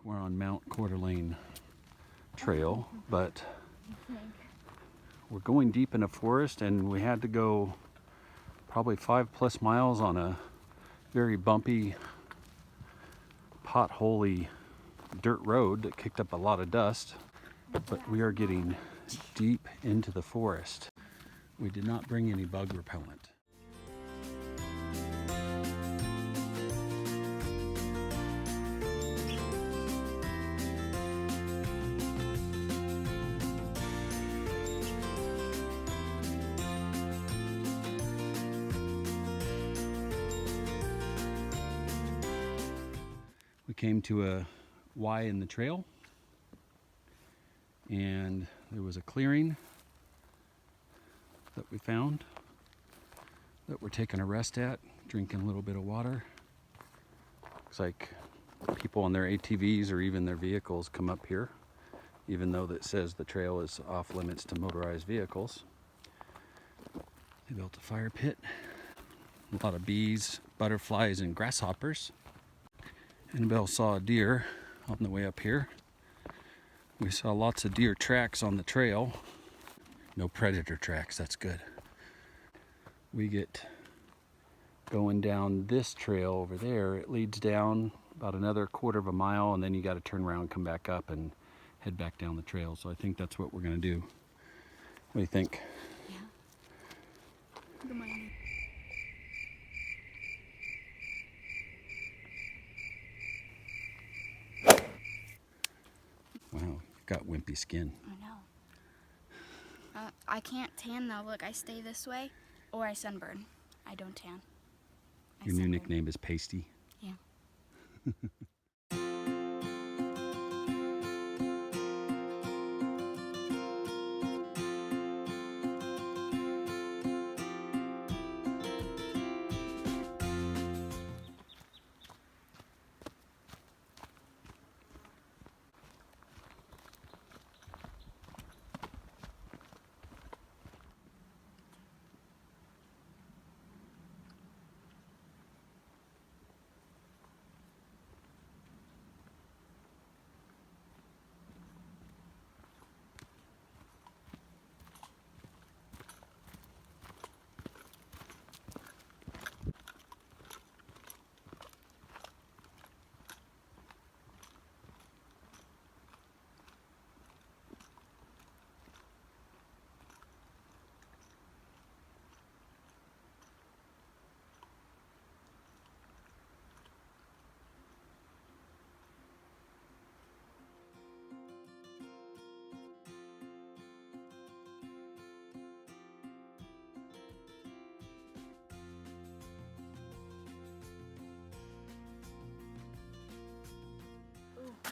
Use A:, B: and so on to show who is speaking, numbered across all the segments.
A: We're on Mount Coeur d'Alene Trail, but we're going deep in a forest, and we had to go probably 5+ miles on a very bumpy, potholey dirt road that kicked up a lot of dust. But we are getting deep into the forest. We did not bring any bug repellent. We came to a Y in the trail, and there was a clearing that we found that we're taking a rest at, drinking a little bit of water. Looks like people on their ATVs or even their vehicles come up here, even though that says the trail is off limits to motorized vehicles. They built a fire pit, a lot of bees, butterflies, and grasshoppers. Annabelle saw a deer on the way up here. We saw lots of deer tracks on the trail. No predator tracks, that's good. We get going down this trail over there. It leads down about another 1/4 mile, and then you got to turn around, come back up, and head back down the trail. So I think that's what we're gonna do. What do you think?
B: Yeah. Good morning.
A: Wow, you've got wimpy skin.
B: I know. I can't tan though. Look, I stay this way, or I sunburn. I don't tan.
A: Your new nickname is Pasty?
B: Yeah.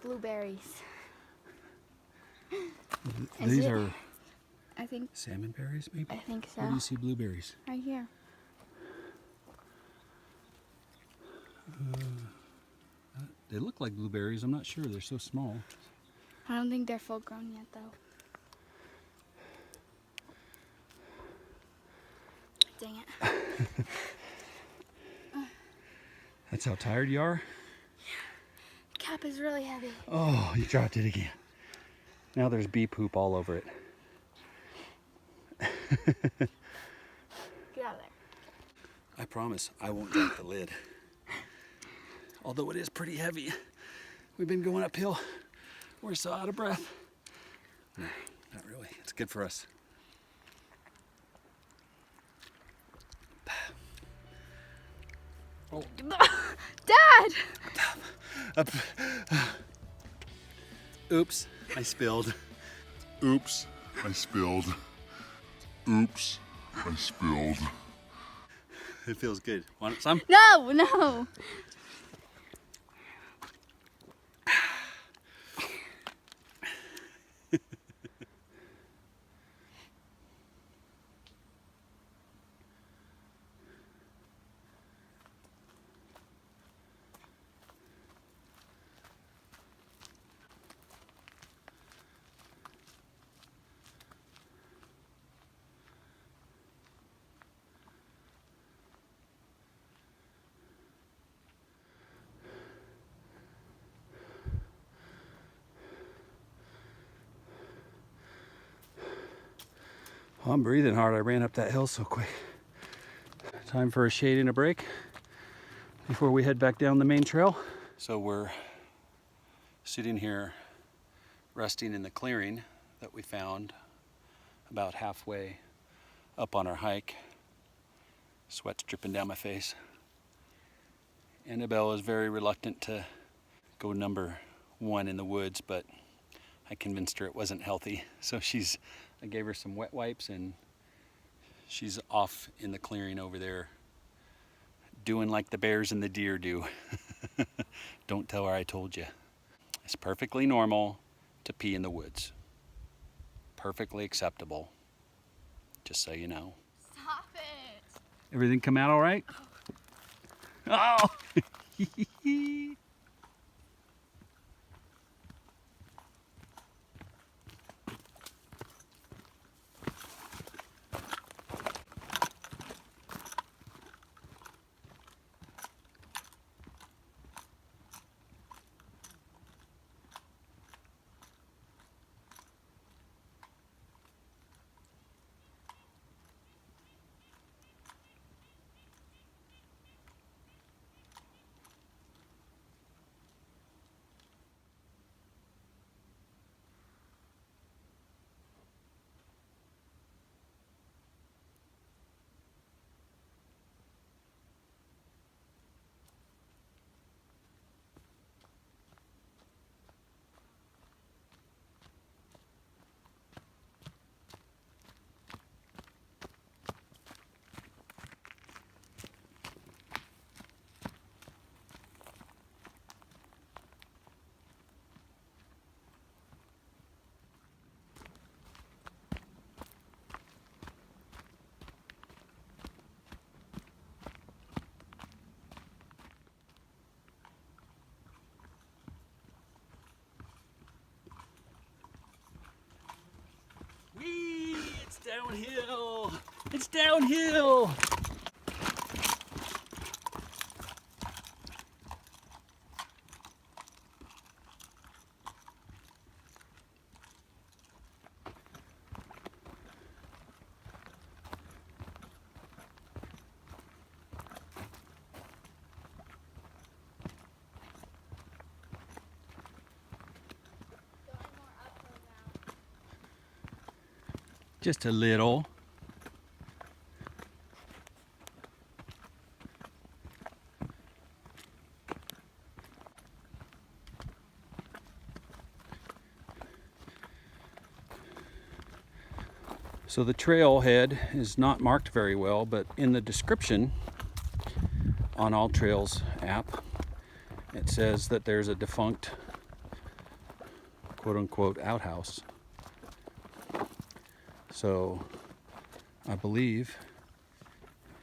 B: Blueberries.
A: These are,
B: I think,
A: salmon berries, maybe?
B: I think so.
A: Where do you see blueberries?
B: Right here.
A: They look like blueberries. I'm not sure. They're so small.
B: I don't think they're full grown yet though. Dang it.
A: That's how tired you are?
B: Cap is really heavy.
A: Oh, you dropped it again. Now there's bee poop all over it.
B: Get out of there.
A: I promise I won't drop the lid. Although it is pretty heavy. We've been going uphill. We're so out of breath. No, not really. It's good for us. Oh.
B: Dad!
A: Oops, I spilled.
C: Oops, I spilled. Oops, I spilled.
A: It feels good. Want some?
B: No, no.
A: I'm breathing hard. I ran up that hill so quick. Time for a shade and a break before we head back down the main trail. So we're sitting here resting in the clearing that we found about halfway up on our hike. Sweat's dripping down my face. Annabelle is very reluctant to go number one in the woods, but I convinced her it wasn't healthy. So I gave her some wet wipes and she's off in the clearing over there doing like the bears and the deer do. Don't tell her I told you. It's perfectly normal to pee in the woods. Perfectly acceptable. Just so you know.
B: Stop it.
A: Everything come out all right? Oh! Whee! It's downhill! It's downhill! Just a little. So the trailhead is not marked very well, but in the description on All Trails app, it says that there's a defunct quote-unquote outhouse. So I believe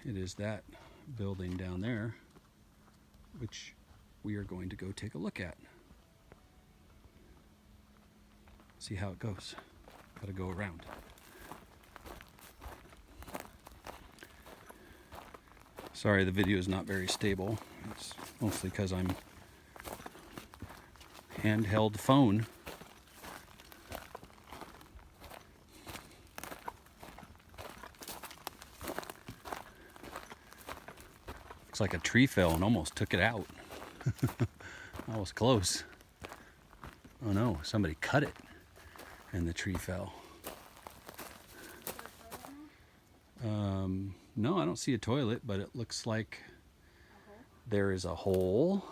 A: it is that building down there, which we are going to go take a look at. See how it goes. Gotta go around. Sorry, the video is not very stable. It's mostly because I'm handheld phone. Looks like a tree fell and almost took it out. That was close. Oh no, somebody cut it and the tree fell. No, I don't see a toilet, but it looks like there is a hole.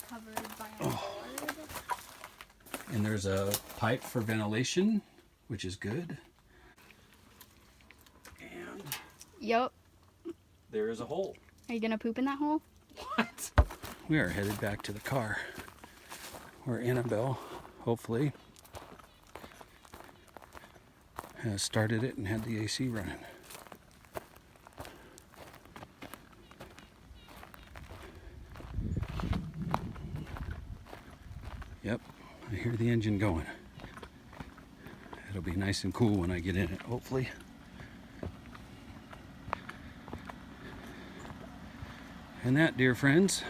B: Covered by a board.
A: And there's a pipe for ventilation, which is good. And
B: Yup.
A: there is a hole.
B: Are you gonna poop in that hole?
A: What? We are headed back to the car where Annabelle, hopefully, has started it and had the AC running. Yep, I hear the engine going. It'll be nice and cool when I get in it, hopefully. And that, dear friends,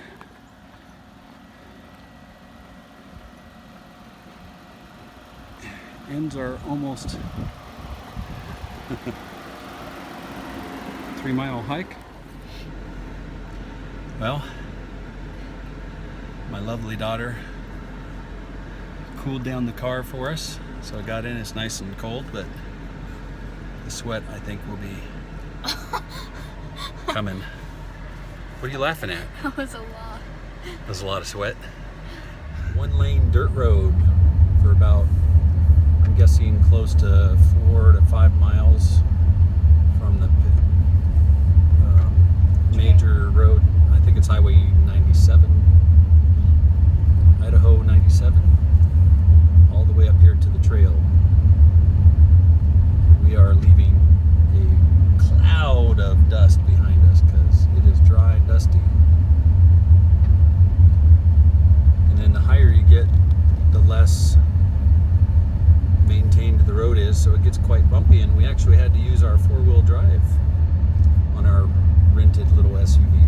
A: ends are almost 3-mile hike. Well, my lovely daughter cooled down the car for us, so I got in. It's nice and cold, but the sweat I think will be coming. What are you laughing at?
B: That was a lot.
A: There's a lot of sweat. 1-lane dirt road for about, I'm guessing, close to 4 to 5 miles from the major road. I think it's Highway 97, Idaho 97, all the way up here to the trail. We are leaving a cloud of dust behind us because it is dry and dusty. And then the higher you get, the less maintained the road is, so it gets quite bumpy, and we actually had to use our 4-wheel drive on our rented little SUV.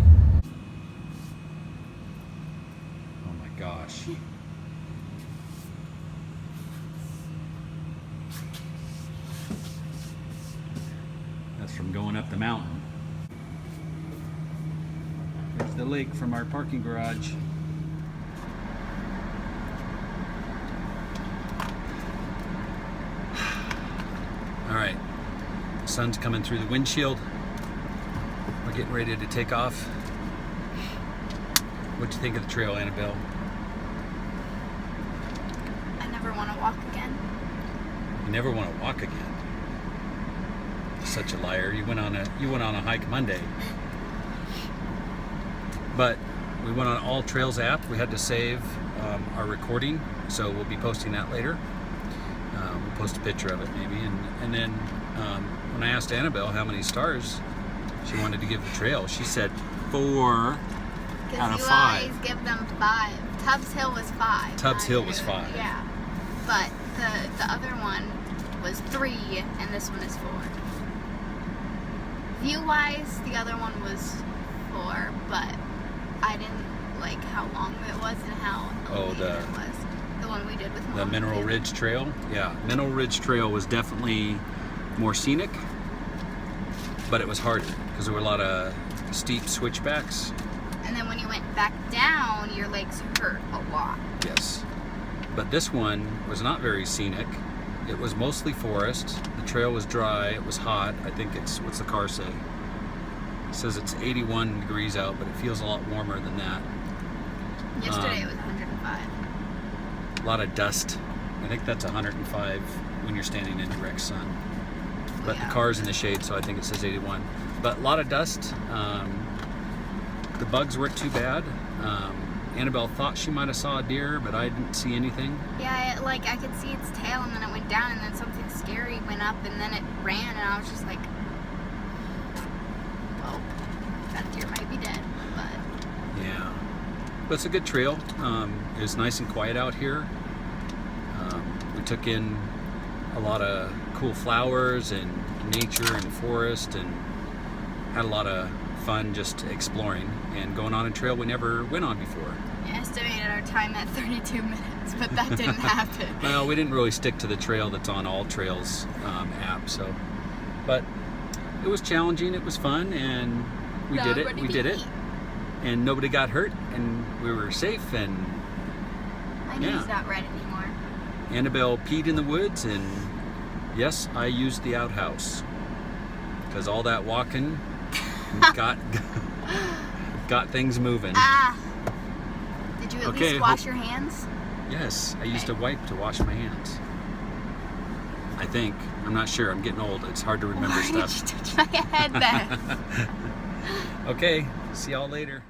A: Oh my gosh. That's from going up the mountain. There's the lake from our parking garage. All right, the sun's coming through the windshield. We're getting ready to take off. What'd you think of the trail, Annabelle?
B: I never want to walk again.
A: You never want to walk again. Such a liar. You went on a hike Monday. But we went on All Trails app. We had to save our recording, so we'll be posting that later. We'll post a picture of it maybe, and then when I asked Annabelle how many stars she wanted to give the trail, she said 4 out of 5.
B: Because you always give them 5. Tubbs Hill was 5.
A: Tubbs Hill was 5.
B: Yeah, but the other one was 3, and this one is 4. View-wise, the other one was 4, but I didn't like how long it was and how elevated it was. The one we did with Mom.
A: The Mineral Ridge Trail? Yeah, Mineral Ridge Trail was definitely more scenic, but it was harder because there were a lot of steep switchbacks.
B: And then when you went back down, your legs hurt a lot.
A: Yes. But this one was not very scenic. It was mostly forest. The trail was dry. It was hot. I think it's, what's the car say? It says it's 81 degrees out, but it feels a lot warmer than that.
B: Yesterday it was 105.
A: A lot of dust. I think that's 105 when you're standing in direct sun. But
B: Yeah.
A: the car's in the shade, so I think it says 81. But a lot of dust. The bugs weren't too bad. Annabelle thought she might have saw a deer, but I didn't see anything.
B: Yeah, I could see its tail, and then it went down, and then something scary went up, and then it ran, and I was just like, well, that deer might be dead, but...
A: Yeah. But it's a good trail. It was nice and quiet out here. We took in a lot of cool flowers and nature and forest, and had a lot of fun just exploring and going on a trail we never went on before.
B: I estimated our time at 32 minutes, but that didn't happen.
A: Well, we didn't really stick to the trail that's on All Trails app, so. But it was challenging, it was fun, and we did it. And nobody got hurt, and we were safe, and
B: My knee's not red anymore.
A: Annabelle peed in the woods, and yes, I used the outhouse. Because all that walking got things moving.
B: Ah! Did you at least wash your hands?
A: Yes, I used a wipe to wash my hands. I think. I'm not sure. I'm getting old. It's hard to remember
B: Why
A: stuff.
B: did you touch my head then?
A: Okay, see y'all later.